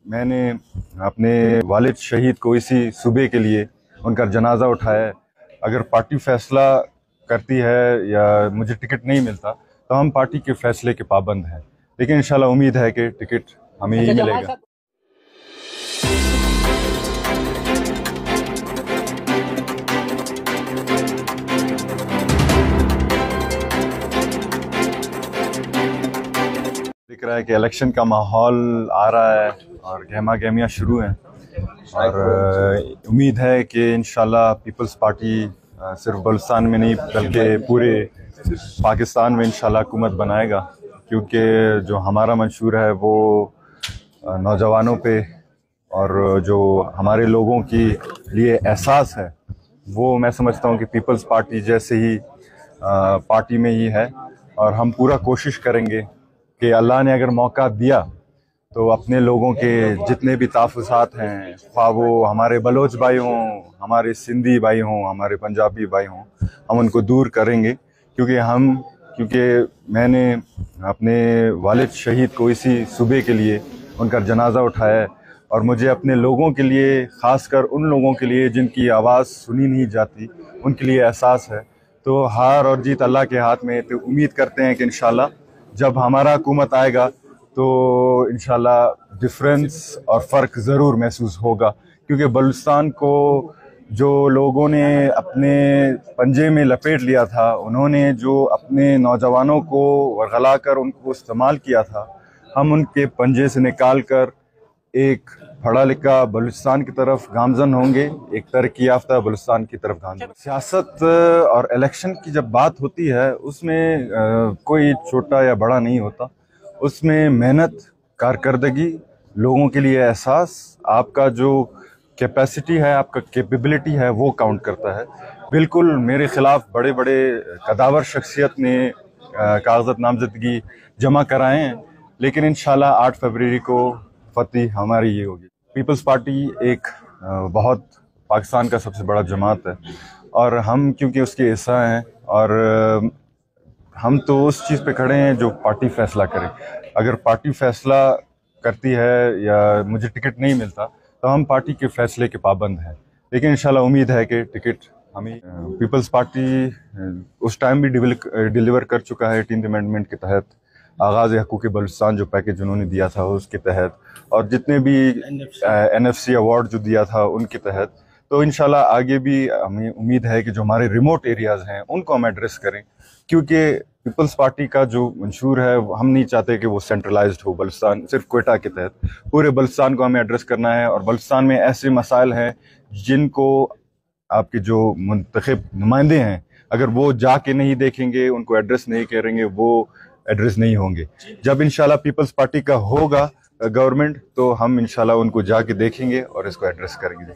मैंने अपने वालिद शहीद को इसी सूबे के लिए उनका जनाजा उठाया है। अगर पार्टी फैसला करती है या मुझे टिकट नहीं मिलता तो हम पार्टी के फैसले के पाबंद हैं, लेकिन इंशाल्लाह उम्मीद है कि टिकट हमें ही मिलेगा। दिख रहा है कि इलेक्शन का माहौल आ रहा है और गहमा गहमियाँ शुरू हैं और उम्मीद है कि इंशाल्लाह पीपल्स पार्टी सिर्फ बलूचिस्तान में नहीं बल्कि पूरे पाकिस्तान में इंशाल्लाह हुकूमत बनाएगा, क्योंकि जो हमारा मंशूर है वो नौजवानों पे और जो हमारे लोगों की लिए एहसास है वो मैं समझता हूँ कि पीपल्स पार्टी जैसे ही पार्टी में ही है। और हम पूरा कोशिश करेंगे कि अल्लाह ने अगर मौका दिया तो अपने लोगों के जितने भी ताफुसात हैं, ख्वाह वो हमारे बलोच भाई हों, हमारे सिंधी भाई हों, हमारे पंजाबी भाई हों, हम उनको दूर करेंगे। क्योंकि मैंने अपने वालिद शहीद को इसी सूबे के लिए उनका जनाजा उठाया है और मुझे अपने लोगों के लिए, ख़ासकर उन लोगों के लिए जिनकी आवाज़ सुनी नहीं जाती, उनके लिए एहसास है। तो हार और जीत अल्लाह के हाथ में, तो उम्मीद करते हैं कि इंशाल्लाह जब हमारा हुकूमत आएगा तो इंशाल्लाह डिफरेंस और फ़र्क ज़रूर महसूस होगा, क्योंकि बलूचिस्तान को जो लोगों ने अपने पंजे में लपेट लिया था, उन्होंने जो अपने नौजवानों को वरगला कर उनको इस्तेमाल किया था, हम उनके पंजे से निकाल कर एक पढ़ा लिखा बलूचिस्तान की तरफ गामजन होंगे, एक तरक्की याफ्ता बलूचिस्तान की तरफ गामजन। सियासत और इलेक्शन की जब बात होती है उसमें कोई छोटा या बड़ा नहीं होता, उसमें मेहनत, कारकर्दगी, लोगों के लिए एहसास, आपका जो कैपेसिटी है, आपका कैपेबिलिटी है, वो काउंट करता है। बिल्कुल मेरे ख़िलाफ़ बड़े बड़े कदावर शख्सियत ने कागज़ात नामजदगी जमा कराए हैं, लेकिन इंशाल्लाह 8 फरवरी को फतह हमारी ये होगी। पीपल्स पार्टी एक बहुत पाकिस्तान का सबसे बड़ा जमात है और हम क्योंकि उसके हिस्सा हैं और हम तो उस चीज़ पे खड़े हैं जो पार्टी फैसला करे। अगर पार्टी फैसला करती है या मुझे टिकट नहीं मिलता तो हम पार्टी के फैसले के पाबंद हैं, लेकिन इंशाल्लाह उम्मीद है कि टिकट हमें पीपल्स पार्टी उस टाइम भी डिलीवर कर चुका है 18th अमेंडमेंट के तहत, आगाज़ हकूक़ बलूचिस्तान जो पैकेज उन्होंने दिया था उसके तहत, और जितने भी NFC अवार्ड जो दिया था उनके तहत। तो इंशाल्लाह आगे भी हमें उम्मीद है कि जो हमारे रिमोट एरियाज़ हैं उनको हम एड्रेस करें, क्योंकि पीपल्स पार्टी का जो मंशूर है हम नहीं चाहते कि वो सेंट्रलाइज्ड हो बलूचिस्तान, सिर्फ क्वेटा के तहत पूरे बलूचिस्तान को हमें एड्रेस करना है। और बलूचिस्तान में ऐसे मसाइल हैं जिनको आपके जो मुंतखब नुमाइंदे हैं अगर वो जाके नहीं देखेंगे, उनको एड्रेस नहीं करेंगे, वो एड्रेस नहीं होंगे। जब इंशाल्लाह पीपल्स पार्टी का होगा गवर्नमेंट तो हम इंशाल्लाह उनको जाके देखेंगे और इसको एड्रेस करेंगे।